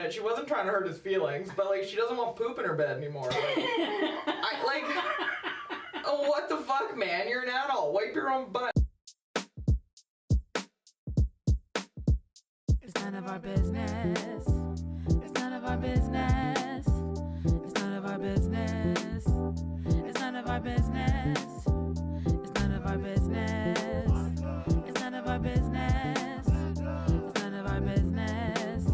She wasn't trying to hurt his feelings, but like she doesn't want poop in her bed anymore. Oh, what the fuck, man? You're an adult. Wipe your own butt. It's none of our business. It's none of our business. It's none of our business. It's none of our business. It's none of our business. It's none of our business. It's none of our business.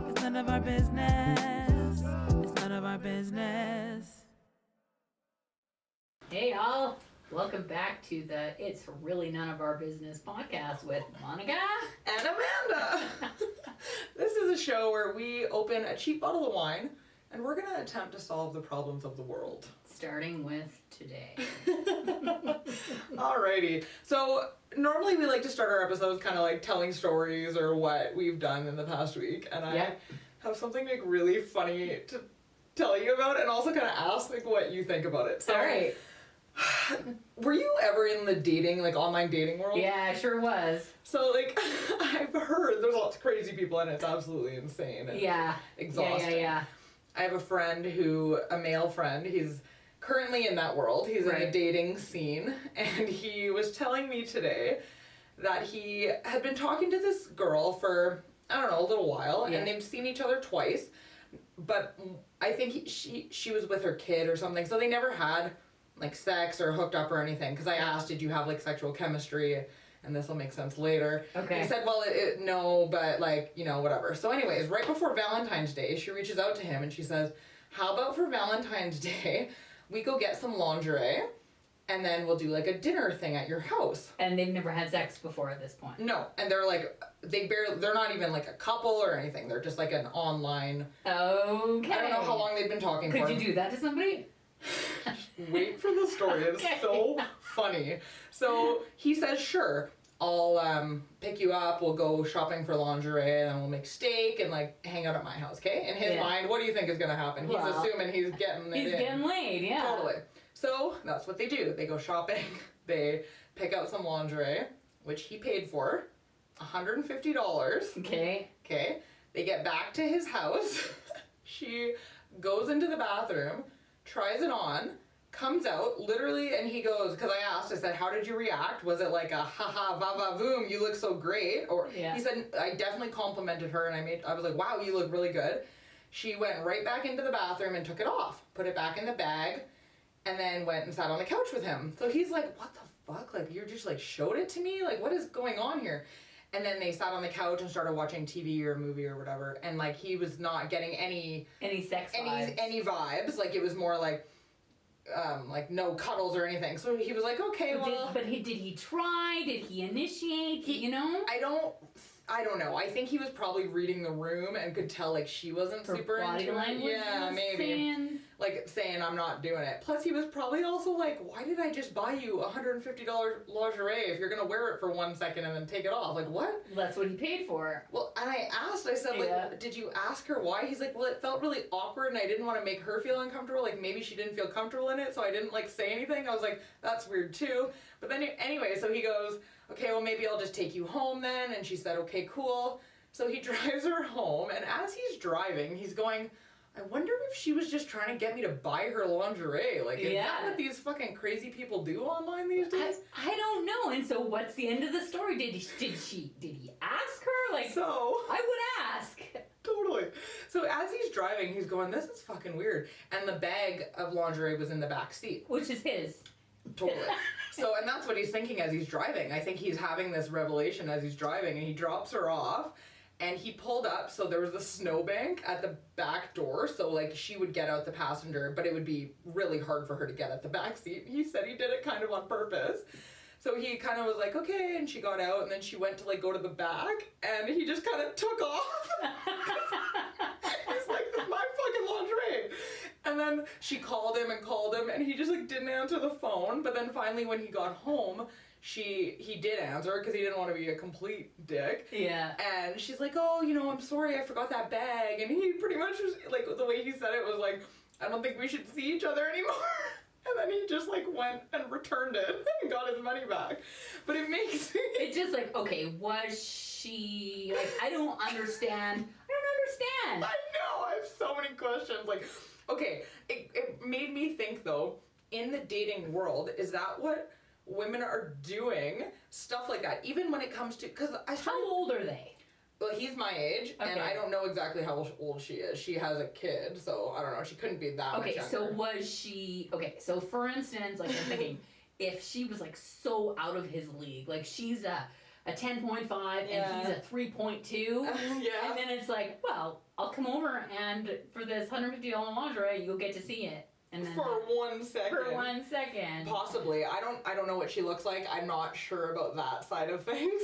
It's none of our business. It's none of our business. Hey y'all, welcome back to the It's Really None of Our Business podcast with Monica And Amanda. This is a show where we open a cheap bottle of wine and we're gonna attempt to solve the problems of the world. starting with today. Alrighty. So normally we like to start our episodes kind of like telling stories or what we've done in the past week, and I have something like really funny to tell you about and also kind of ask like what you think about it. So, Alright. were you ever in the dating, like online dating world? Yeah, I sure was. So like I've heard there's lots of crazy people and it's absolutely insane and exhausting. Yeah. I have a male friend, he's currently in that world, he's in the dating scene, and he was telling me today that he had been talking to this girl for, I don't know, a little while, and they've seen each other twice, but I think she was with her kid or something, so they never had like sex or hooked up or anything, because I asked, did you have like sexual chemistry? And this will make sense later. Okay. He said, well, no, but like, you know, whatever. So anyways, right before Valentine's Day, she reaches out to him and she says, how about for Valentine's Day, we go get some lingerie and then we'll do like a dinner thing at your house. And they've never had sex before at this point. No, and they're like, they're not even like a couple or anything. They're just like an online. Okay. I don't know how long they've been talking for. Could you do that to somebody? Wait for the story. It's so funny. So he says, sure, I'll pick you up, we'll go shopping for lingerie, and then we'll make steak and like hang out at my house, okay? In his mind, what do you think is gonna happen? He's assuming he's getting it in. He's getting laid, yeah. Totally. So that's what they do. They go shopping, they pick out some lingerie, which he paid for, $150. Okay. Okay. They get back to his house. She goes into the bathroom, tries it on, comes out, literally, and he goes, because I said, how did you react? Was it like a haha, va va voom, you look so great? Or he said, I definitely complimented her and I was like, wow, you look really good. She went right back into the bathroom and took it off, put it back in the bag, and then went and sat on the couch with him. So he's like, what the fuck? Like, you just like showed it to me? Like, what is going on here? And then they sat on the couch and started watching TV or a movie or whatever, and like he was not getting any sex vibes. Any vibes. Like it was more like no cuddles or anything. So he was like, okay, well. Did he try? Did he initiate? You know? I don't know. I think he was probably reading the room and could tell like she wasn't Her super body into language. it. Yeah, maybe. Like saying I'm not doing it. Plus he was probably also like, why did I just buy you $150 lingerie if you're gonna wear it for 1 second and then take it off? Like what? That's what he paid for. Well, and I said, like, did you ask her why? He's like, well, it felt really awkward and I didn't want to make her feel uncomfortable. Like maybe she didn't feel comfortable in it, so I didn't like say anything. I was like, that's weird too. But then anyway, so he goes, okay, well maybe I'll just take you home then. And she said, okay, cool. So he drives her home, and as he's driving, he's going, I wonder if she was just trying to get me to buy her lingerie. Like, is that what these fucking crazy people do online these days? I don't know. And so what's the end of the story? Did he ask her? Like, so I would ask. Totally. So as he's driving, he's going, this is fucking weird. And the bag of lingerie was in the back seat. Which is his. Totally. So, and that's what he's thinking as he's driving. I think he's having this revelation as he's driving, and he drops her off. And he pulled up, so there was a snowbank at the back door, so like she would get out the passenger, but it would be really hard for her to get at the back seat. He said he did it kind of on purpose. So he kind of was like, okay, and she got out, and then she went to like go to the back, and he just kind of took off. He's like, this is my fucking lingerie. And then she called him, and he just like didn't answer the phone, but then finally when he got home, he did answer because he didn't want to be a complete dick. Yeah. And she's like, oh, you know, I'm sorry, I forgot that bag. And he pretty much was like, the way he said it was like, I don't think we should see each other anymore. And then he just like went and returned it and got his money back. But it makes me... It's just like, okay, was she, like, I don't understand. can. I know, I have so many questions. Like, okay, it made me think though, in the dating world, is that what women are doing? Stuff like that, even when it comes to, because How old are they? Well, he's my age, and Okay. I don't know exactly how old she is. She has a kid, so I don't know. She couldn't be that much Okay, younger. so was she, okay, so for instance, like I'm thinking, if she was like so out of his league, like she's a 10.5 and he's a 3.2, yeah. and then it's like, well, I'll come over and for this $150 lingerie, you'll get to see it. And then For 1 second. For 1 second. Possibly. I don't know what she looks like. I'm not sure about that side of things.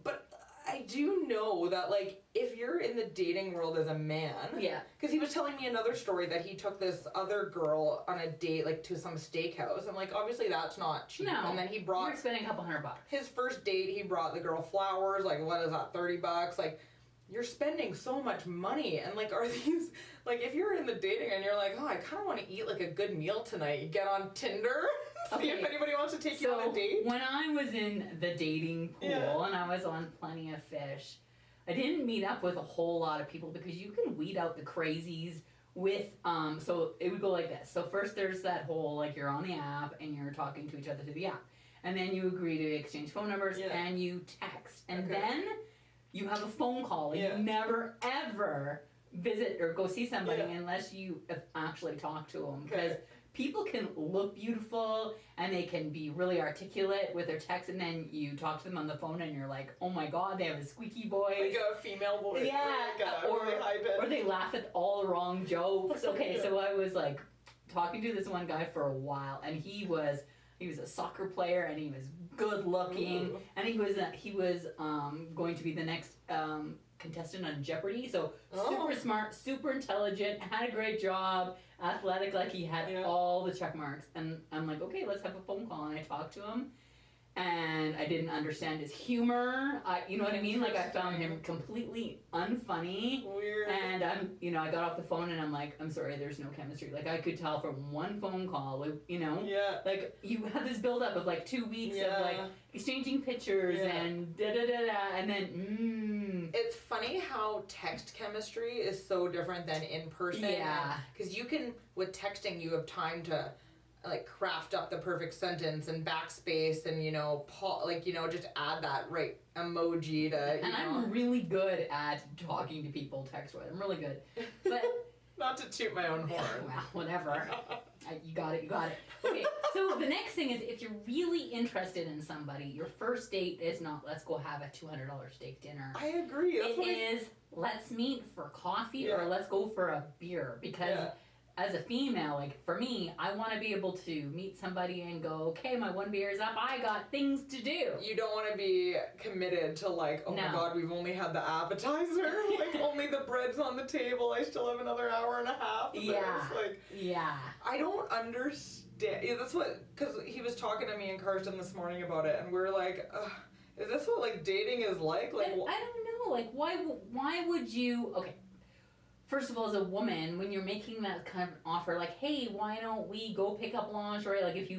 But I do know that, like, if you're in the dating world as a man, Yeah. because he was telling me another story that he took this other girl on a date, like, to some steakhouse, and, like, obviously that's not cheap. No. And then he You're brought spending a couple $100. his first date, he brought the girl flowers, like, what is that, $30? Like, you're spending so much money, and, like, are these, like, if you're in the dating and you're like, oh, I kind of want to eat, like, a good meal tonight, you get on Tinder, see if Okay. anybody wants to take you on a date. When I was in the dating pool Yeah. and I was on Plenty of Fish, I didn't meet up with a whole lot of people because you can weed out the crazies with, so it would go like this. So first there's that whole, like, you're on the app and you're talking to each other through the app. And then you agree to exchange phone numbers Yeah. and you text. And Okay. then you have a phone call and Yeah. you never ever visit or go see somebody Yeah. unless you actually talk to them. Because Okay. people can look beautiful and they can be really articulate with their text, and then you talk to them on the phone and you're like, oh my god, they have a squeaky voice. Like a female voice. Yeah, Like a really high pitch. or they laugh at all the wrong jokes. Okay, so I was like talking to this one guy for a while, and he was a soccer player and he was good looking. Ooh. And he was going to be the next contestant on Jeopardy. So super smart, super intelligent, had a great job, athletic, like he had Yeah. all the check marks. And I'm like, okay, let's have a phone call. And I talked to him, and I didn't understand his humor. You know what I mean? Like, I found him completely unfunny. Weird. And I got off the phone and I'm like, I'm sorry, there's no chemistry. Like, I could tell from one phone call, Yeah. like, you have this buildup of like 2 weeks Yeah. of like exchanging pictures Yeah. and and then It's funny how text chemistry is so different than in person. Yeah. Because you can, with texting, you have time to, like, craft up the perfect sentence and backspace and, just add that right emoji to, and I'm really good at talking to people text-wise. I'm really good. But Not to toot my own horn. well, whatever. You got it. Okay, so the next thing is, if you're really interested in somebody, your first date is not, let's go have a $200 steak dinner. I agree. That's It what is, let's meet for coffee or Yeah. let's go for a beer. Because Yeah. as a female, like, for me, I want to be able to meet somebody and go, okay, my one beer is up, I got things to do. You don't want to be committed to, like, oh my No. god, we've only had the appetizer, like, only the bread's on the table, I still have another hour and a half of Yeah. this. Like, Yeah. I don't understand. Yeah, that's what, because he was talking to me and Karsten this morning about it, and we're like, is this what, like, dating is like? Like, I don't know, like, why would you, okay, first of all, as a woman, when you're making that kind of offer, like, hey, why don't we go pick up lingerie? Like, if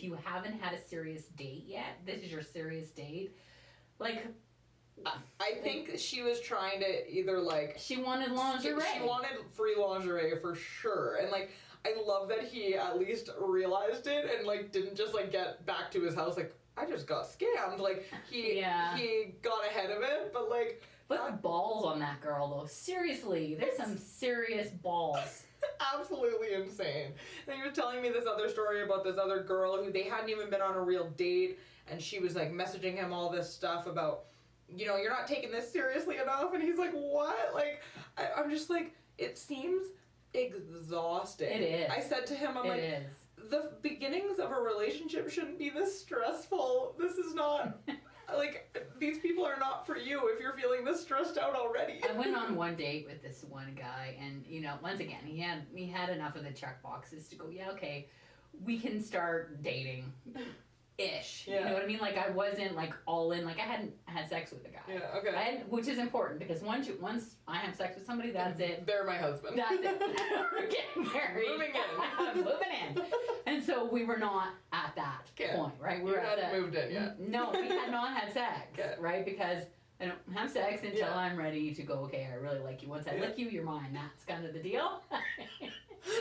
you haven't had a serious date yet, this is your serious date. Like, I think she was trying to either, like, she wanted lingerie. She wanted free lingerie for sure, and, like, I love that he at least realized it and, like, didn't just, like, get back to his house like, I just got scammed. Like, he got ahead of it, but, like, Put balls on that girl, though. Seriously, there's some serious balls. absolutely insane. And he was telling me this other story about this other girl who they hadn't even been on a real date, and she was, like, messaging him all this stuff about, you're not taking this seriously enough, and he's like, what? Like, I'm just like, it seems exhausting. It is. I said to him, I'm It like, is. the beginnings of a relationship shouldn't be this stressful. This is not, like, these people are not for you if you're feeling this stressed out already. I went on one date with this one guy, and once again, he had enough of the check boxes to go, yeah, okay, we can start dating. Ish. Yeah. You know what I mean? Like, I wasn't, like, all in. Like, I hadn't had sex with the guy. Yeah, okay. Which is important, because once I have sex with somebody, that's it. They're my husband. That's it. We're getting married. Moving in. Moving in. And so we were not at that Okay. point, right? We You were at hadn't the, moved in yet. No, we had not had sex, Okay. right? Because I don't have sex until Yeah. I'm ready to go, okay, I really like you. Once I lick you, you're mine. That's kind of the deal.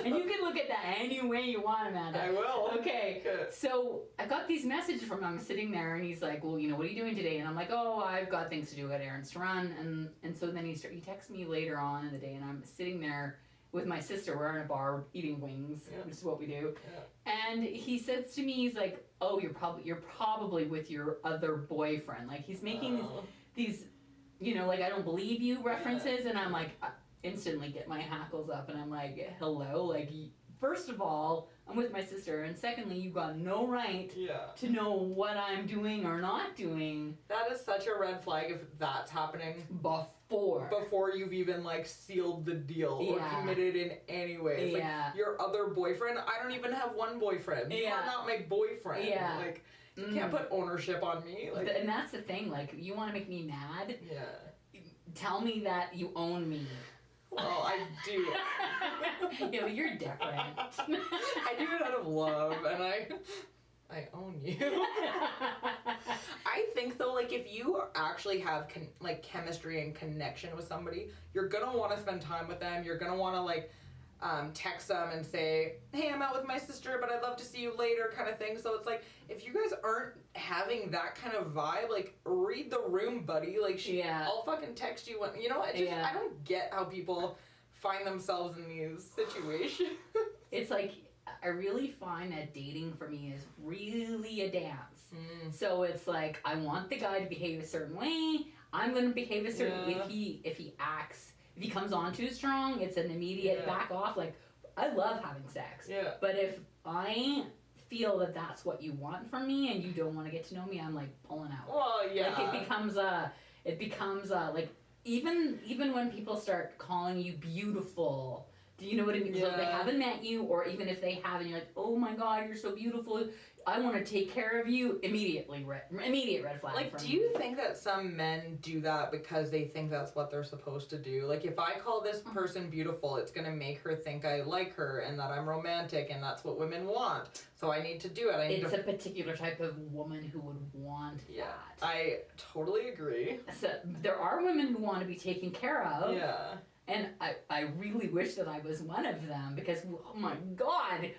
And you can look at that any way you want, Amanda. I will. Okay, Good. so I got these messages from him. I'm sitting there, and he's like, well, you know, what are you doing today? And I'm like, oh, I've got things to do. I got errands to run. And so then he texts me later on in the day, and I'm sitting there with my sister. We're in a bar eating wings, which is what we do. Yeah. And he says to me, he's like, oh, you're probably with your other boyfriend. Like, he's making these, you know, like, I don't believe you references. And I'm like, instantly get my hackles up, and I'm like, hello, like, first of all, I'm with my sister, and secondly, you got no right to know what I'm doing or not doing. That is such a red flag if that's happening before you've even like sealed the deal or committed in any way. It's like your other boyfriend. I don't even have one boyfriend. You are not my boyfriend. Like, you can't put ownership on me. Like, and that's the thing. Like, you want to make me mad? Yeah. Tell me that you own me. Well, I do. Yeah, but you're different. I do it out of love, and I own you. I think though, like, if you actually have like chemistry and connection with somebody, you're gonna want to spend time with them. You're gonna want to like text them and say, hey, I'm out with my sister, but I'd love to see you later, kind of thing. So it's like, if you guys aren't having that kind of vibe, like, read the room, buddy. Like, I'll fucking text you when, you know, I don't get how people find themselves in these situations. It's like, I really find that dating for me is really a dance. So it's like, I want the guy to behave a certain way. I'm going to behave a certain way. If he comes on too strong, it's an immediate back off. Like, I love having sex. But if I feel that that's what you want from me and you don't want to get to know me, I'm like pulling out. Well, yeah. Like, it becomes like, even when people start calling you beautiful, do you know what I mean? So they haven't met you, or even if they have, and you're like, oh my God, you're so beautiful, I want to take care of you, immediate red flag. Like, do you think that some men do that because they think that's what they're supposed to do? Like, if I call this person beautiful, it's going to make her think I like her and that I'm romantic, and that's what women want. So I need to do it. It's a particular type of woman who would want that. I totally agree. So there are women who want to be taken care of. Yeah. And I really wish that I was one of them, because, oh my God,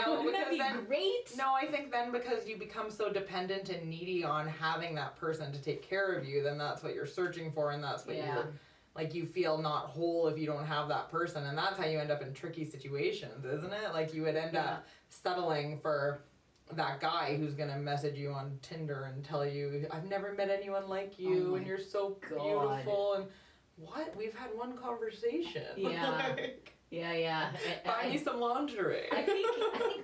wouldn't that be great? No, I think then because you become so dependent and needy on having that person to take care of you, then that's what you're searching for, and that's what you're, like, you feel not whole if you don't have that person, and that's how you end up in tricky situations, isn't it? Like, you would end up settling for that guy who's gonna message you on Tinder and tell you, I've never met anyone like you, and you're so beautiful, and what? We've had one conversation. Yeah. Yeah. Buy me some lingerie. I think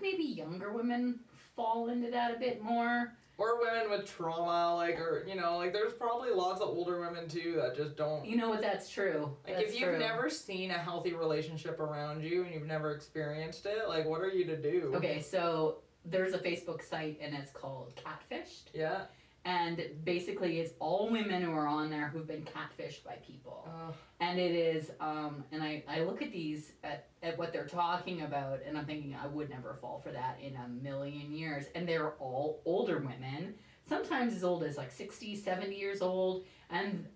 maybe younger women fall into that a bit more. Or women with trauma, like, or, you know, like, there's probably lots of older women, too, that just don't. You know what, that's true. Like, if you've never seen a healthy relationship around you and you've never experienced it, like, what are you to do? Okay, so there's a Facebook site, and it's called Catfished. Yeah. And basically, it's all women who are on there who've been catfished by people. And it is, and I look at these, at what they're talking about, and I'm thinking, I would never fall for that in a million years. And they're all older women, sometimes as old as like 60, 70 years old, and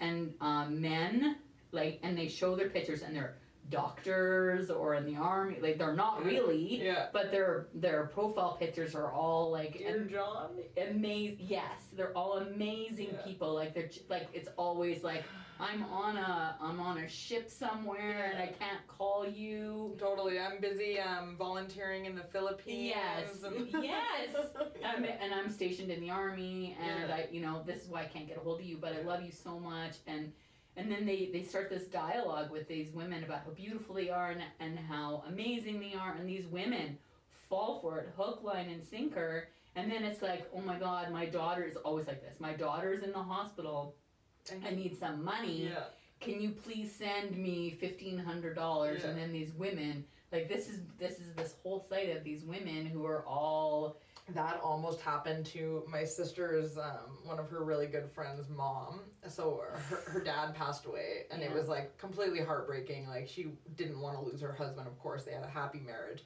men, like, and they show their pictures, and they're doctors or in the army, like, they're not really, but their profile pictures are all like Dear John, amazing. Yes, they're all amazing people. Like, they're like, it's always like, I'm on a ship somewhere and I can't call you. Totally, I'm busy volunteering in the Philippines. Yes. And I'm stationed in the army, and I, you know, this is why I can't get a hold of you, but I love you so much. And then they start this dialogue with these women about how beautiful they are and how amazing they are, and these women fall for it, hook, line, and sinker. And then it's like, oh my God, my daughter is always like this. My daughter's in the hospital. I need some money. Can you please send me $1,500? And then these women, like, this is this whole site of these women who are all. That almost happened to my sister's, one of her really good friends' mom. So her dad passed away, and it was, like, completely heartbreaking. Like, she didn't want to lose her husband, of course. They had a happy marriage.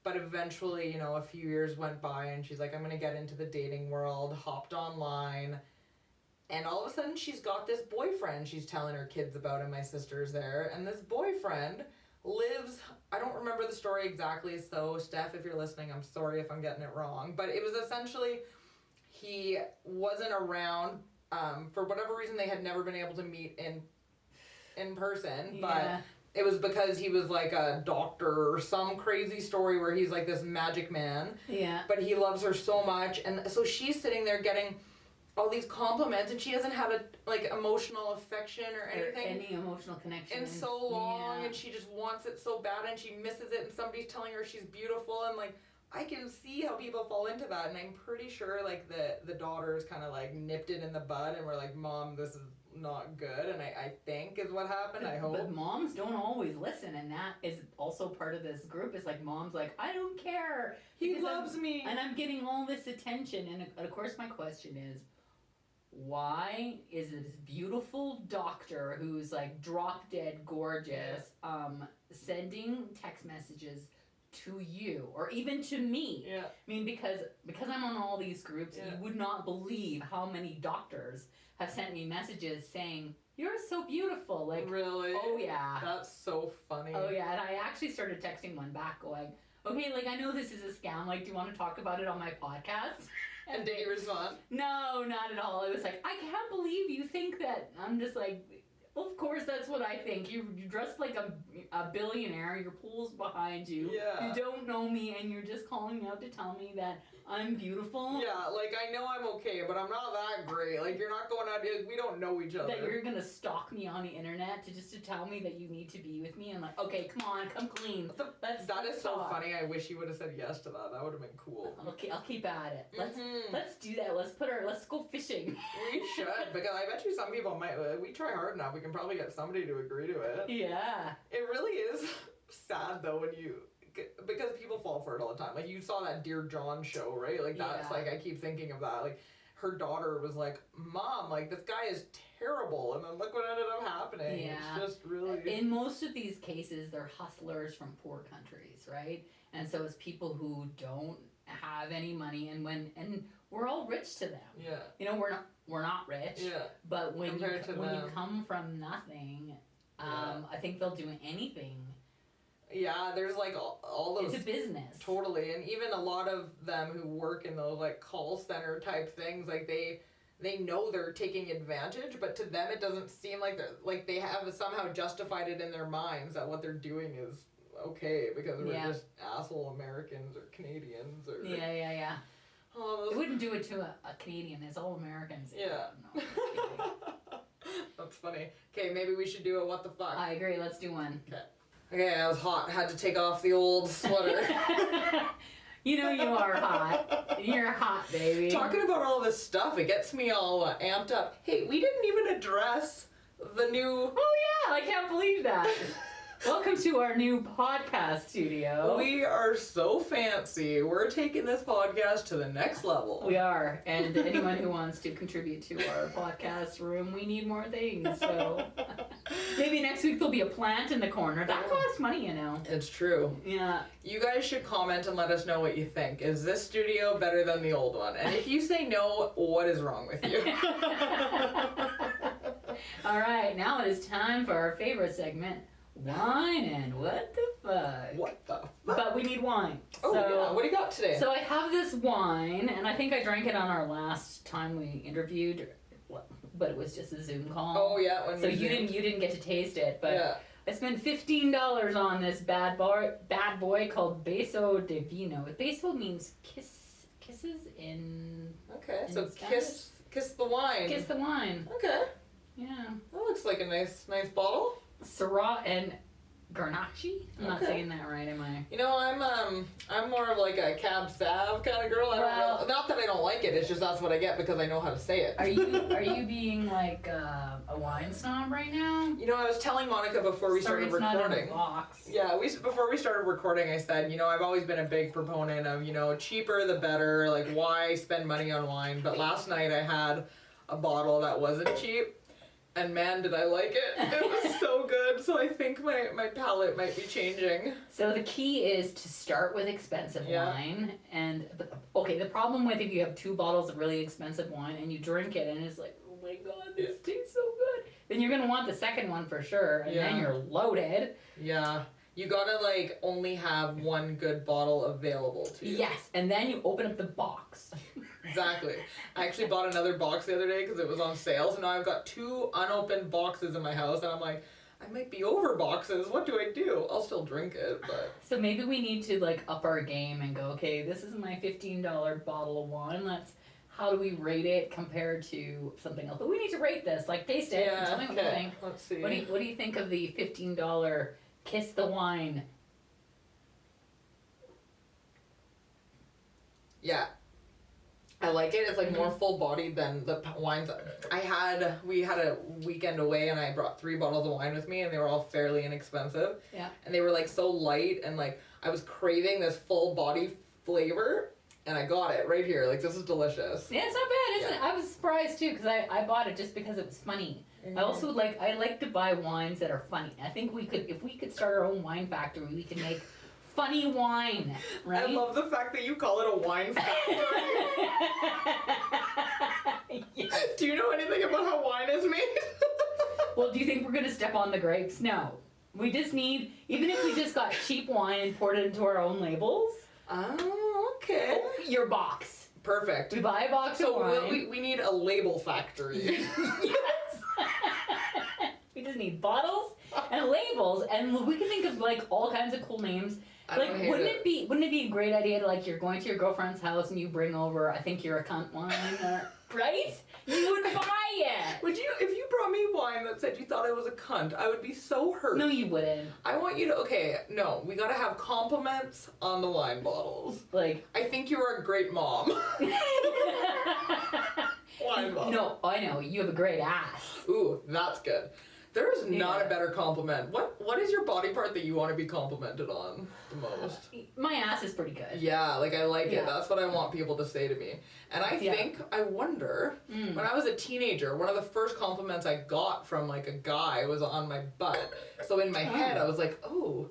But eventually, you know, a few years went by, and she's like, I'm going to get into the dating world, hopped online, And all of a sudden she's got this boyfriend she's telling her kids about, and my sister's there. And this boyfriend lives, I don't remember the story exactly, so Steph, if you're listening, I'm sorry if I'm getting it wrong. But it was essentially, he wasn't around, for whatever reason they had never been able to meet in person. But it was because he was like a doctor or some crazy story where he's like this magic man. Yeah. But he loves her so much. And so she's sitting there getting all these compliments, and she hasn't had a like emotional affection or anything, any emotional connection in so long, and she just wants it so bad, and she misses it, and somebody's telling her she's beautiful, and like I can see how people fall into that, and I'm pretty sure like the daughters kind of like nipped it in the bud and were like, Mom, this is not good, and I think is what happened. I hope. But moms don't always listen, and that is also part of this group. Is like mom's like, I don't care. He loves me, and I'm getting all this attention. And of course, my question is, why is this beautiful doctor who's like drop dead gorgeous, sending text messages to you or even to me? Yeah. I mean, because I'm on all these groups, you would not believe how many doctors have sent me messages saying, you're so beautiful. Like, really? Oh yeah. That's so funny. Oh yeah. And I actually started texting one back going, okay, like I know this is a scam. Like, do you want to talk about it on my podcast? And did you respond? No, not at all. It was like, I can't believe you think that. I'm just like, well, of course that's what I think. You're dressed like a billionaire. Your pool's behind you. Yeah. You don't know me, and you're just calling me out to tell me that I'm beautiful. Yeah, like I know I'm okay, but I'm not that great. Like you're not going out. We don't know each other. That you're gonna stalk me on the internet to tell me that you need to be with me. I'm like, okay, come on, come clean. That is so funny. I wish you would have said yes to that. That would have been cool. Okay, I'll keep at it. Let's do that. Let's go fishing. We should, because I bet you some people might. We try hard enough. We can probably get somebody to agree to it. Yeah. It really is sad though when you. Because people fall for it all the time. Like, you saw that Dear John show, right? Like, that's, like, I keep thinking of that. Like, her daughter was like, Mom, like, this guy is terrible. And then look what ended up happening. Yeah. It's just really... In most of these cases, they're hustlers from poor countries, right? And so it's people who don't have any money, and we're all rich to them. Yeah. You know, we're not rich. Yeah. But when you come from nothing, I think they'll do anything. Yeah, there's like all those... It's a business. Totally. And even a lot of them who work in those like call center type things, like they know they're taking advantage, but to them it doesn't seem like they have somehow justified it in their minds that what they're doing is okay because we're just asshole Americans or Canadians or... Yeah. Oh, they wouldn't do it to a Canadian. It's all Americans. Yeah. No, that's funny. Okay, maybe we should do a what the fuck. I agree. Let's do one. Okay, I was hot. Had to take off the old sweater. You know you are hot. You're hot, baby. Talking about all this stuff, it gets me all amped up. Hey, we didn't even address the new... Oh yeah, I can't believe that. Welcome to our new podcast studio. We are so fancy. We're taking this podcast to the next level. We are. And anyone who wants to contribute to our podcast room, we need more things. So maybe next week there'll be a plant in the corner. That costs money, you know. It's true. Yeah. You guys should comment and let us know what you think. Is this studio better than the old one? And if you say no, what is wrong with you? All right. Now it is time for our favorite segment. Wine and what the fuck? What the fuck? But we need wine. Oh, yeah. What do you got today? So I have this wine, and I think I drank it on our last time we interviewed, but it was just a Zoom call. Oh, yeah. So you didn't get to taste it, but I spent $15 on this bad boy called Beso de Vino. Beso means kisses in... Okay, in so Spanish. Kiss the wine. Kiss the wine. Okay. Yeah. That looks like a nice bottle. Syrah and Garnache? I'm not saying that right, am I? You know, I'm more of like a Cab Sav kind of girl. Not that I don't like it. It's just that's what I get because I know how to say it. Are you being like a wine snob right now? You know, I was telling Monica before we started recording. Not in the box. Yeah, before we started recording, I said, you know, I've always been a big proponent of, you know, cheaper the better. Like, why spend money on wine? But last night I had a bottle that wasn't cheap. And man, did I like it. It was so good. So I think my palate might be changing. So the key is to start with expensive wine. And, okay, the problem with if you have 2 bottles of really expensive wine and you drink it and it's like, oh my god, this tastes so good. Then you're gonna want the second one for sure, and then you're loaded. Yeah. You gotta like only have one good bottle available to you. Yes, and then you open up the box. Exactly. I actually bought another box the other day because it was on sale, so now I've got 2 unopened boxes in my house, and I'm like, I might be over boxes. What do I do? I'll still drink it, but... So maybe we need to like up our game and go, okay, this is my $15 bottle of wine. How do we rate it compared to something else? But we need to rate this. Like, taste it and tell me what you think. Let's see. What do you think of the $15 Kiss the Wine? Yeah. I like it. It's like more full bodied than the wines. We had a weekend away and I brought 3 bottles of wine with me and they were all fairly inexpensive. Yeah. And they were like so light and like I was craving this full body flavor and I got it right here. Like this is delicious. Yeah, it's not bad, isn't it? I was surprised too because I bought it just because it was funny. Mm-hmm. I also I like to buy wines that are funny. I think if we could start our own wine factory, we could make funny wine, right? I love the fact that you call it a wine factory. Yes. Do you know anything about how wine is made? Well, do you think we're gonna step on the grapes? No. We just need, even if we just got cheap wine and poured it into our own labels. Oh, okay. Your box. Perfect. We buy a box of wine. So we need a label factory. Yes. We just need bottles and labels, and we can think of like all kinds of cool names. Like, wouldn't it be a great idea to like you're going to your girlfriend's house and you bring over I think you're a cunt wine, right? You would buy it. Would you, if you brought me wine that said you thought I was a cunt, I would be so hurt. No, you wouldn't. I want you to, no, we gotta have compliments on the wine bottles. Like, I think you are a great mom. Wine bottle. No, I know, you have a great ass. Ooh, that's good. There is not a better compliment. What is your body part that you want to be complimented on the most? My ass is pretty good. Yeah, like I like it. That's what I want people to say to me. And I wonder, when I was a teenager, one of the first compliments I got from like a guy was on my butt. So in my head, I was like, oh,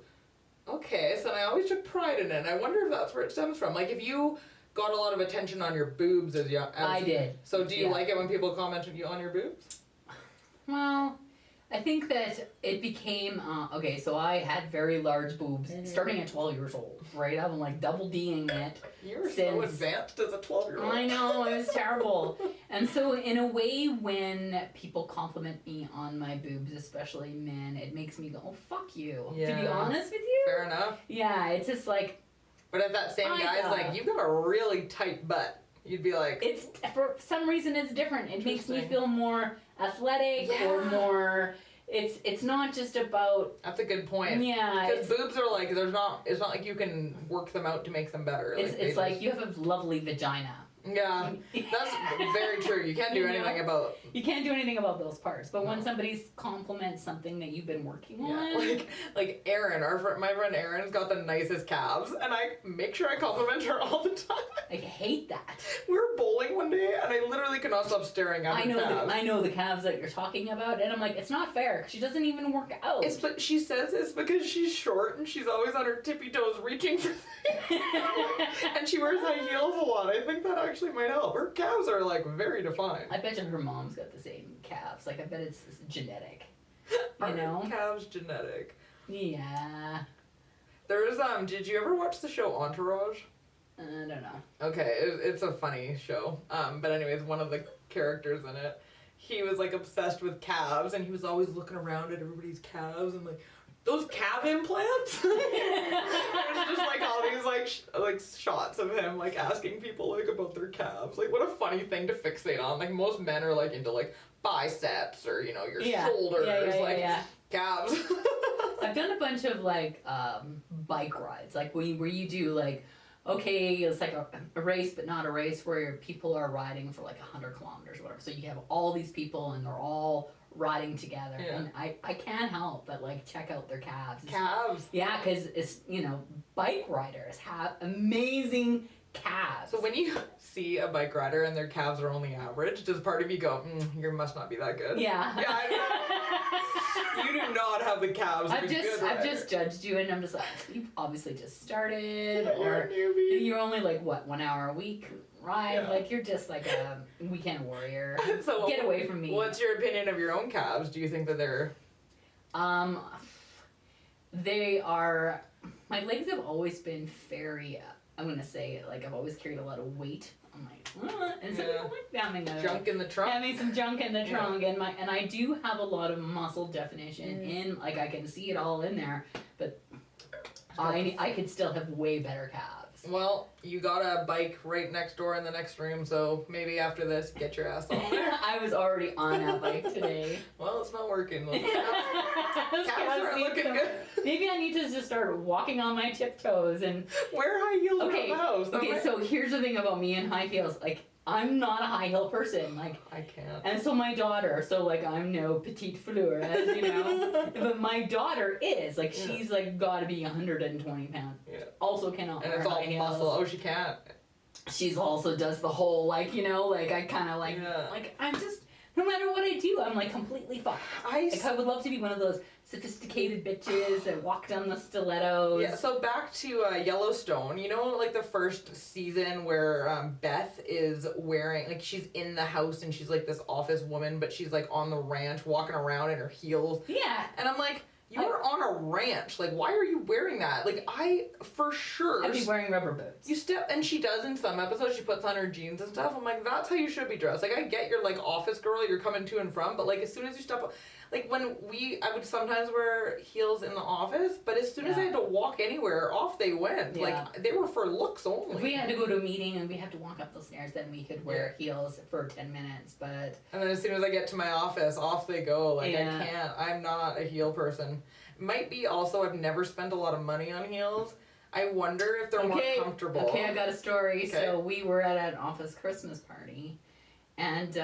okay. So I always took pride in it. And I wonder if that's where it stems from. Like if you got a lot of attention on your boobs as young. I did. So do you like it when people comment on you on your boobs? Well, I think that it became, okay, so I had very large boobs starting at 12 years old, right? I'm like double D'ing it. You were so advanced as a 12-year-old. I know, it was terrible. And so in a way, when people compliment me on my boobs, especially men, it makes me go, oh, fuck you. Yeah. To be honest with you. Fair enough. Yeah, it's just like. But if that same guy's like, you've got a really tight butt, you'd be like. It's, for some reason, it's different. It makes me feel more athletic or more. It's not just about. That's a good point. Yeah. Because boobs are like it's not like you can work them out to make them better. It's like you have a lovely vagina. Yeah, that's very true. You can't do anything about. You can't do anything about those parts. But when somebody compliments something that you've been working on, like Erin, my friend Erin's got the nicest calves, and I make sure I compliment her all the time. I hate that. We were bowling one day, and I literally could not stop staring at her calves. I know the calves that you're talking about, and I'm like, it's not fair because she doesn't even work out. But she says it's because she's short and she's always on her tippy toes reaching for things, and she wears high heels a lot. I think that actually might help. Her calves are like very defined. I bet you her mom's got the same calves. Like I bet it's genetic. Are calves genetic? Yeah. There's did you ever watch the show Entourage? I don't know. Okay, it's a funny show. But anyways, one of the characters in it, he was like obsessed with calves, and he was always looking around at everybody's calves and like, those calf implants? There's just like all these like shots of him like asking people like about their calves. Like what a funny thing to fixate on. Like most men are like into like biceps or your shoulders, calves. I've done a bunch of like bike rides, like where you do like, okay, it's like a race but not a race where people are riding for like 100 kilometers or whatever. So you have all these people and they're all riding together, and I can't help but like check out their calves. Calves. Yeah, because it's bike riders have amazing calves. So when you see a bike rider and their calves are only average, does part of you go, you must not be that good? Yeah. Yeah. You do not have the calves. I've just judged you, and I'm just like, you've obviously just started, or you're a newbie. you're only like what 1 hour a week ride. Yeah. Like, you're just like a weekend warrior. So Get away from me. What's your opinion of your own calves? Do you think that they're... They are, my legs have always been very, I'm gonna say, like, I've always carried a lot of weight. I'm like, and so I'm like having junk in the trunk? having some junk in the trunk, and I do have a lot of muscle definition in, like, I can see it all in there, but I could still have way better calves. Well, you got a bike right next door in the next room, so maybe after this, get your ass on there. I was already on that bike today. Well, it's not working. Those Calves calves are need looking some- good. Maybe I need to just start walking on my tiptoes and Wear high heels okay. around the house. Okay, so here's the thing about me and high heels. Like, I'm not a high heel person. Like, I can't. and so my daughter. So like, I'm no petite fleur, as you know. But my daughter is like, she's like got to be 120 pounds. Yeah. Also cannot And wear it's all high heels. muscle. Oh, she can't. She's also does the whole like, you know, like I kind of like like I'm just no matter what I do, I'm like completely fucked. Like, I would love to be one of those sophisticated bitches that walk down the stilettos. Yeah, so back to Yellowstone, you know, like the first season where Beth is wearing, like, she's in the house and she's like this office woman, but she's like on the ranch walking around in her heels. Yeah. And I'm like, you are on a ranch. Like, why are you wearing that? Like, I, for sure. I'd be wearing rubber boots. You step, and she does in some episodes, she puts on her jeans and stuff. I'm like, that's how you should be dressed. Like, I get you're like office girl, you're coming to and from, but like, as soon as you step, like when I would sometimes wear heels in the office, but as soon as I had to walk anywhere, off they went. Yeah. Like, they were for looks only. If we had to go to a meeting and we had to walk up those stairs, then we could wear heels for 10 minutes, but... And then as soon as I get to my office, off they go. Like, Yeah. I can't, I'm not a heel person. Might be also, I've never spent a lot of money on heels. I wonder if they're more comfortable. Okay, I got a story. Okay. So we were at an office Christmas party, and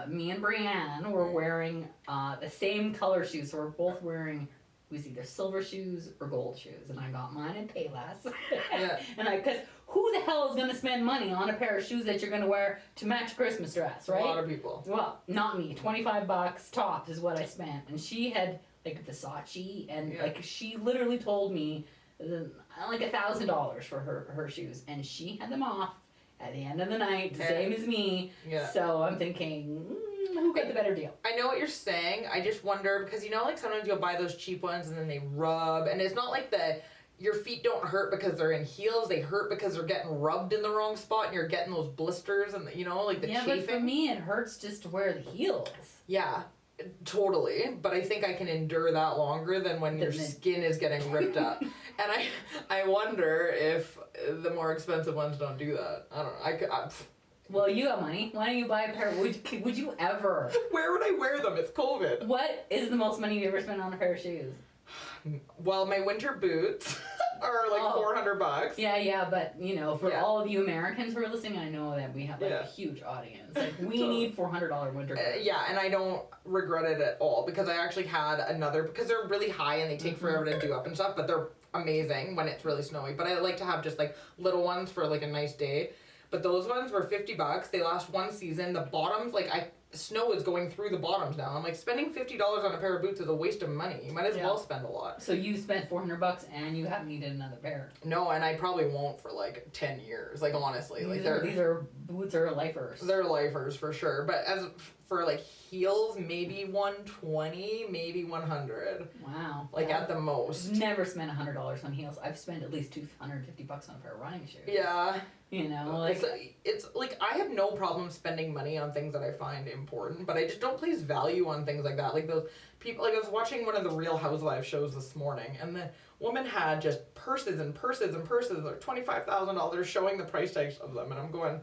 me and Brianne were wearing the same color shoes. So we're both wearing, it was either silver shoes or gold shoes, and I got mine in Payless. Yeah. And because who the hell is going to spend money on a pair of shoes that you're going to wear to match a Christmas dress, right? A lot of people. Well, not me. $25 tops is what I spent, and she had like Versace, and like she literally told me like $1,000 for her shoes, and she had them off at the end of the night, the same as me. Yeah. So I'm thinking, who got the better deal? I know what you're saying. I just wonder, because you know, like sometimes you'll buy those cheap ones and then they rub, and it's not like your feet don't hurt because they're in heels. They hurt because they're getting rubbed in the wrong spot, and you're getting those blisters, and you know, like the chafing. But for me, it hurts just to wear the heels. Yeah. Totally, but I think I can endure that longer than when your skin is getting ripped up. And I wonder if the more expensive ones don't do that. I don't know. Well, you got money. Why don't you buy a pair? Would you ever? Where would I wear them? It's COVID. What is the most money you ever spent on a pair of shoes? Well, my winter boots are like $400. Yeah, but you know, for all of you Americans who are listening, I know that we have like a huge audience. Like, we need $400 winter boots. Yeah, and I don't regret it at all, because I actually had another, because they're really high and they take forever to do up and stuff, but they're amazing when it's really snowy. But I like to have just like little ones for like a nice day. But those ones were $50. They last one season. The bottoms, like snow is going through the bottoms now. I'm like, spending $50 on a pair of boots is a waste of money. You might as well spend a lot. So you spent $400 and you haven't needed another pair. No, and I probably won't for like 10 years. Like, honestly, these are boots are lifers. They're lifers for sure. But as for like heels, maybe 120, maybe 100. Wow. Like at the most. Never spent $100 on heels. I've spent at least $250 on a pair of running shoes. Yeah. You know, like it's like, I have no problem spending money on things that I find important, but I just don't place value on things like that. Like those people, like I was watching one of the Real Housewives shows this morning, and the woman had just purses and purses and purses, like $25,000, showing the price tags of them, and I'm going,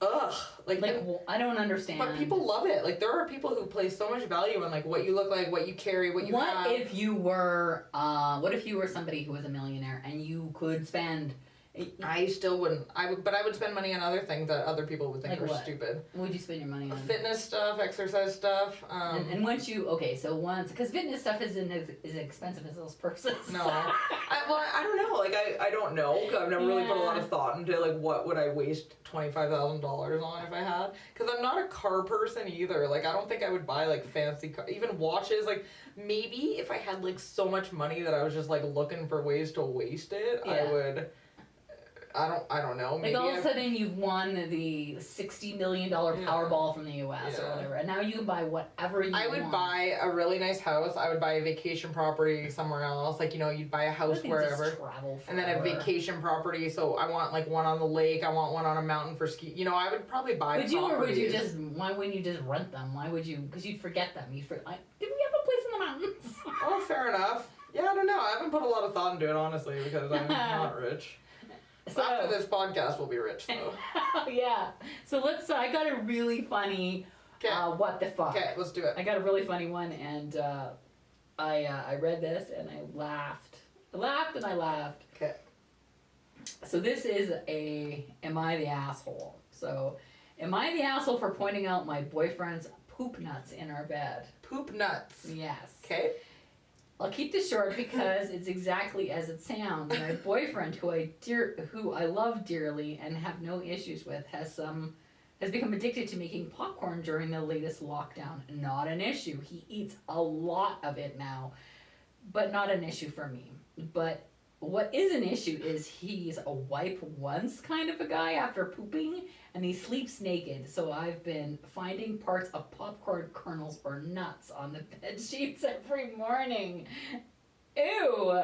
ugh. Like I don't understand. But people love it. Like, there are people who place so much value on like what you look like, what you carry, what you have. What if you were somebody who was a millionaire and you could spend? I still wouldn't. But I would spend money on other things that other people would think Like were what? stupid. What would you spend your money on? Fitness stuff, exercise stuff. And once because fitness stuff isn't as expensive as those purses. No. I don't know. Like, I don't know. I've never really put a lot of thought into like what would I waste $25,000 on if I had. Because I'm not a car person either. Like, I don't think I would buy like fancy even watches. Like, maybe if I had like so much money that I was just like looking for ways to waste it, I would. I don't know. Maybe Like all of a sudden you've won the $60 million Powerball from the US or whatever, and now you can buy whatever you want. I would buy a really nice house. I would buy a vacation property somewhere else. Like, you know, you'd buy a house wherever. Just travel and then a vacation property. So I want like one on the lake. I want one on a mountain for ski. You know, I would probably buy Would you, or would you just, why wouldn't you just rent them? Why would you, because you'd forget them. Did we have a place in the mountains? Oh, fair enough. Yeah, I don't know. I haven't put a lot of thought into it, honestly, because I'm not rich. So, after this podcast, we'll be rich, though. Yeah. So I got a really funny, what the fuck. Okay, let's do it. I got a really funny one, and I read this, and I laughed. I laughed and I laughed. Okay. So this is am I the asshole? So, am I the asshole for pointing out my boyfriend's poop nuts in our bed? Poop nuts. Yes. Okay. I'll keep this short because it's exactly as it sounds. My boyfriend, who I love dearly and have no issues with, has become addicted to making popcorn during the latest lockdown. Not an issue. He eats a lot of it now, but not an issue for me. But what is an issue is he's a wipe once kind of a guy after pooping, and he sleeps naked. So I've been finding parts of popcorn kernels or nuts on the bed sheets every morning. Ew!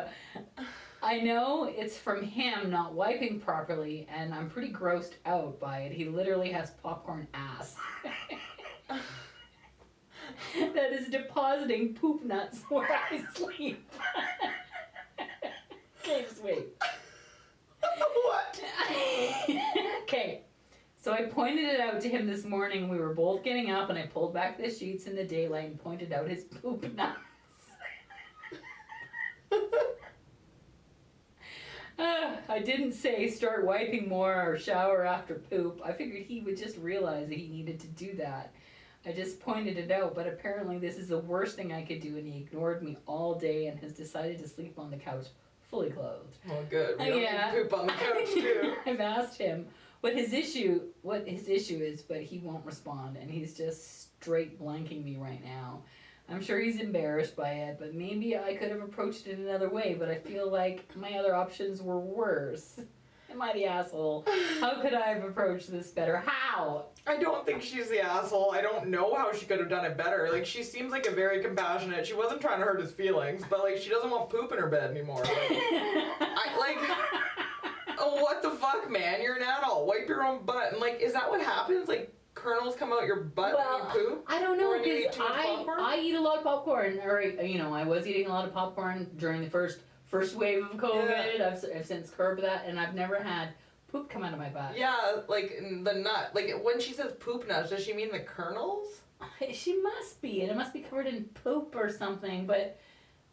I know it's from him not wiping properly, and I'm pretty grossed out by it. He literally has popcorn ass. That is depositing poop nuts where I sleep. Okay, just wait. What? Okay, so I pointed it out to him this morning. We were both getting up, and I pulled back the sheets in the daylight and pointed out his poop nuts. I didn't say start wiping more or shower after poop. I figured he would just realize that he needed to do that. I just pointed it out, but apparently this is the worst thing I could do, and he ignored me all day and has decided to sleep on the couch fully clothed. Oh, good. We don't need poop on the couch, too. I've asked him what his issue is, but he won't respond, and he's just straight blanking me right now. I'm sure he's embarrassed by it, but maybe I could have approached it another way, but I feel like my other options were worse. Am I the asshole? How could I have approached this better? How? I don't think she's the asshole. I don't know how she could have done it better. Like, she seems like a very compassionate. She wasn't trying to hurt his feelings, but like, she doesn't want poop in her bed anymore. What the fuck, man? You're an adult. Wipe your own butt. And like, is that what happens? Like, kernels come out your butt when you poop? I don't know, because I eat a lot of popcorn. Or, you know, I was eating a lot of popcorn during the first wave of COVID. Yeah. I've since curbed that, and I've never had poop come out of my butt. Yeah, like the nut. Like, when she says poop nuts, does she mean the kernels? She must be, and it must be covered in poop or something, but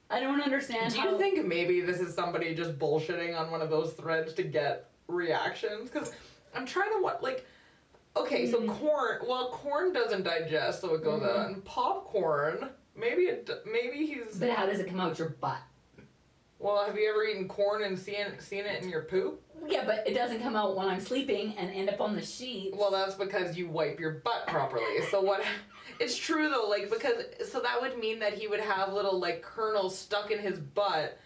I don't understand. Do you think maybe this is somebody just bullshitting on one of those threads to get reactions? Because I'm trying to okay, so corn doesn't digest, so it goes out. And popcorn, maybe he's... But how does it come out your butt? Well, have you ever eaten corn and seen it in your poop? Yeah, but it doesn't come out when I'm sleeping and end up on the sheets. Well, that's because you wipe your butt properly. So what... It's true, though, like, because... So that would mean that he would have little, like, kernels stuck in his butt,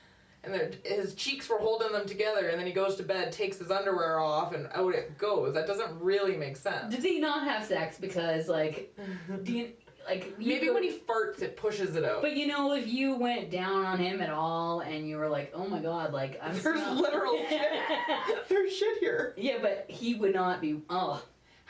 and his cheeks were holding them together, and then he goes to bed, takes his underwear off, and out it goes. That doesn't really make sense. Does he not have sex because, like... Maybe when he farts, it pushes it out. But you know, if you went down on him at all and you were like, oh my god, like, There's literal shit. There's shit here. Yeah, but he would not be, How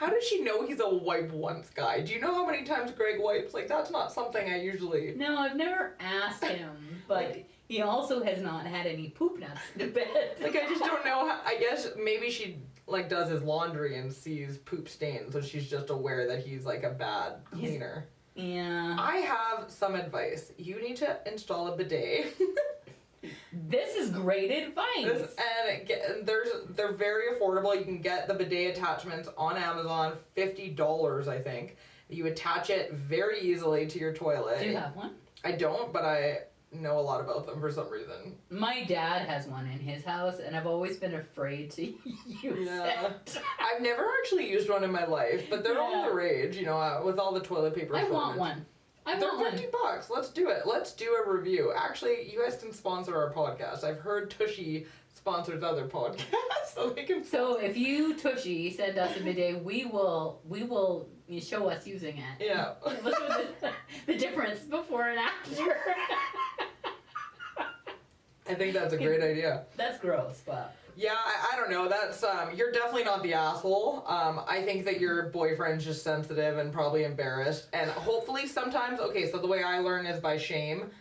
does she know he's a wipe once guy? Do you know how many times Greg wipes? Like, that's not something I usually... No, I've never asked him, but he also has not had any poop nuts in bed. Like, I just don't know how... I guess maybe she, like, does his laundry and sees poop stains, so she's just aware that he's, like, a bad cleaner. Yeah. I have some advice. You need to install a bidet. This is great advice. They're very affordable. You can get the bidet attachments on Amazon, $50, I think. You attach it very easily to your toilet. Do you have one? I don't, but I know a lot about them for some reason. My dad has one in his house, and I've always been afraid to use it. I've never actually used one in my life, but they're all the rage, you know, with all the toilet paper shortage. I want one. They're $50. Let's do it. Let's do a review. Actually, you guys can sponsor our podcast. I've heard Tushy sponsors other podcasts, so they can. So if you, Tushy, send us a bidet, we will you show us using it. Yeah. We'll show the difference before and after. I think that's a great idea. That's gross, but. Yeah, I don't know. That's you're definitely not the asshole. I think that your boyfriend's just sensitive and probably embarrassed, and hopefully sometimes. Okay, so the way I learn is by shame.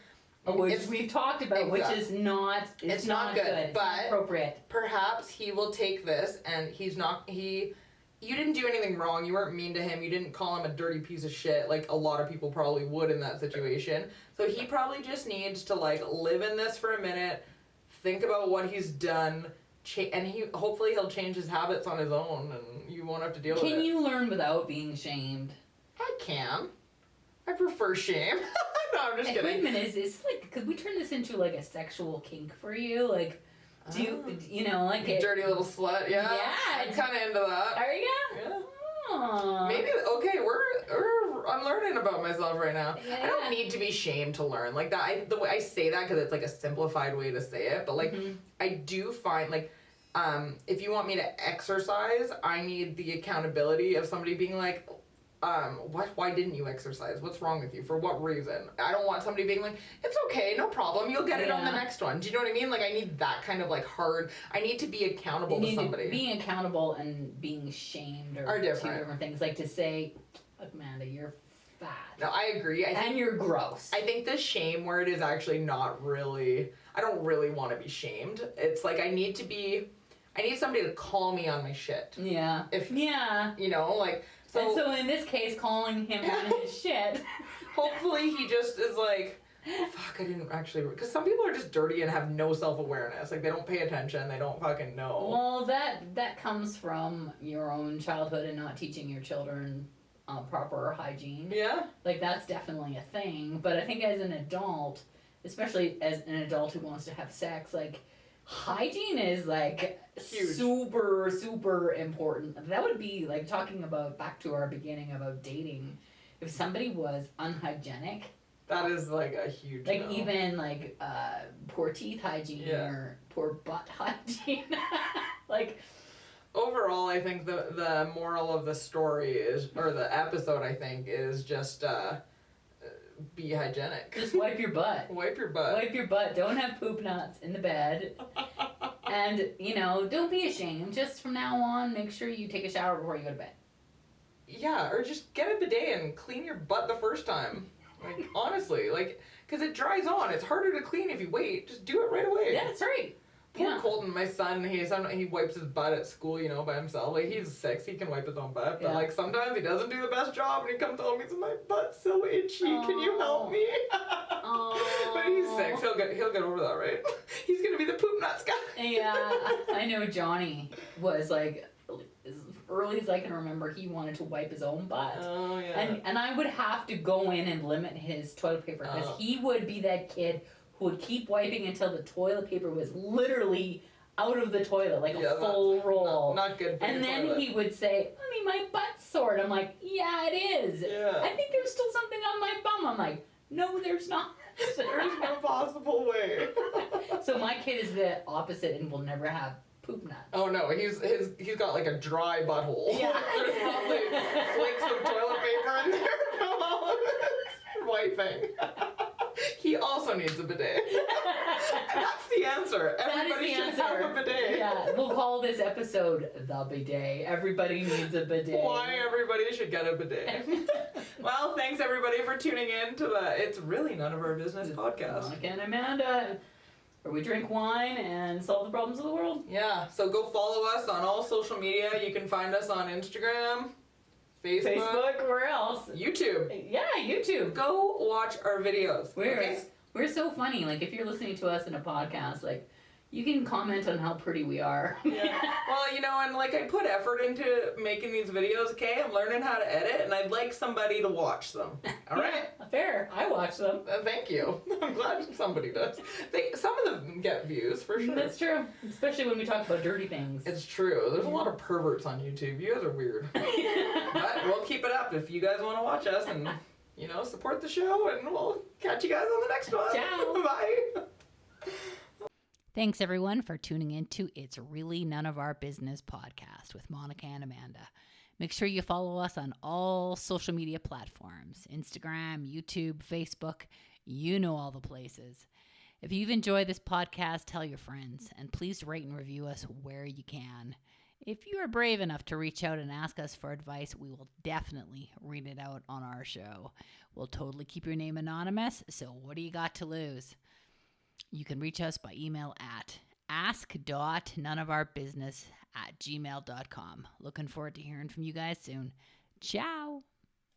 Which we've talked about, which is not. It's not good. It's but not appropriate. Perhaps he will take this, and he's not. You didn't do anything wrong. You weren't mean to him. You didn't call him a dirty piece of shit like a lot of people probably would in that situation. So he probably just needs to like live in this for a minute, think about what he's done. And hopefully he'll change his habits on his own, and you won't have to deal with it. Can you learn without being shamed? I can. I prefer shame. No, I'm just kidding. Wait a minute, is this like? Could we turn this into like a sexual kink for you? Like, do you know like you dirty little slut? Yeah. Yeah. I'm kind of into that. Are you? Yeah. Aww. Maybe. Okay, I'm learning about myself right now. Yeah. I don't need to be shamed to learn like that. The way I say that because it's like a simplified way to say it, but like I do find like if you want me to exercise, I need the accountability of somebody being like, why didn't you exercise? What's wrong with you? For what reason? I don't want somebody being like, it's okay, no problem, you'll get it on the next one. Do you know what I mean? Like I need that kind of like hard. I need to be accountable to somebody. Being accountable and being shamed are different. Two different things. Like to say, Amanda, you're fat. No, I agree. And you're gross. I think the shame word is actually not really. I don't really want to be shamed. It's like I need somebody to call me on my shit. Yeah. You know, like. So in this case, calling him on his shit. Hopefully he just is like, fuck, I didn't actually, because some people are just dirty and have no self-awareness. Like they don't pay attention, they don't fucking know. Well, that comes from your own childhood and not teaching your children proper hygiene. Yeah. Like that's definitely a thing. But I think as an adult, especially as an adult who wants to have sex, like hygiene is like huge. super important. That would be like talking about back to our beginning about dating. If somebody was unhygienic, that is like a huge like no. even like poor teeth hygiene or poor butt hygiene. Like overall, I think the moral of the story is, or the episode, I think, is just be hygienic. Just wipe your butt. Wipe your butt. Wipe your butt. Don't have poop nuts in the bed. And, you know, don't be ashamed. Just from now on, make sure you take a shower before you go to bed. Yeah, or just get a bidet and clean your butt the first time. Like, honestly, like, because it dries on. It's harder to clean if you wait. Just do it right away. Yeah, that's right. Poor Colton, my son, he wipes his butt at school, you know, by himself. Like, he's 6, he can wipe his own butt. But, like, sometimes he doesn't do the best job, and he comes home, he's my butt's so itchy, can you help me? But he's 6, he'll get over that, right? He's gonna be the poop nuts guy. Yeah, I know Johnny was, like, as early as I can remember, he wanted to wipe his own butt. Oh, yeah. And I would have to go in and limit his toilet paper, because he would be that kid who would keep wiping until the toilet paper was literally out of the toilet, like a full roll. Not good for And your then toilet. he would say, Mommy, my butt's sore. And I'm like, yeah, it is. Yeah. I think there's still something on my bum. I'm like, no, there's not. There's no possible way. So my kid is the opposite and will never have poop nuts. Oh no, he's got like a dry butthole. Yeah. There's probably flakes of toilet paper in there from all of his wiping. He also needs a bidet. And that's the answer. Everybody should have a bidet. Yeah, we'll call this episode The Bidet. Everybody needs a bidet. Why everybody should get a bidet. Well, thanks everybody for tuning in to the It's Really None of Our Business podcast. Monica and Amanda, where we drink wine and solve the problems of the world. Yeah, so go follow us on all social media. You can find us on Instagram, Facebook, where else? YouTube. Yeah, YouTube. Go watch our videos. We're so funny. Like, if you're listening to us in a podcast, like, you can comment on how pretty we are. Yeah. Well, you know, and like I put effort into making these videos, okay? I'm learning how to edit, and I'd like somebody to watch them. All right? Yeah, fair. I watch them. Thank you. I'm glad somebody does. Some of them get views, for sure. That's true. Especially when we talk about dirty things. It's true. There's a lot of perverts on YouTube. You guys are weird. But we'll keep it up if you guys want to watch us and support the show, and we'll catch you guys on the next one. Ciao. Bye. Thanks, everyone, for tuning in to It's Really None of Our Business podcast with Monica and Amanda. Make sure you follow us on all social media platforms, Instagram, YouTube, Facebook, all the places. If you've enjoyed this podcast, tell your friends, and please rate and review us where you can. If you are brave enough to reach out and ask us for advice, we will definitely read it out on our show. We'll totally keep your name anonymous, so what do you got to lose? You can reach us by email at ask.noneofourbusiness@gmail.com. Looking forward to hearing from you guys soon. Ciao.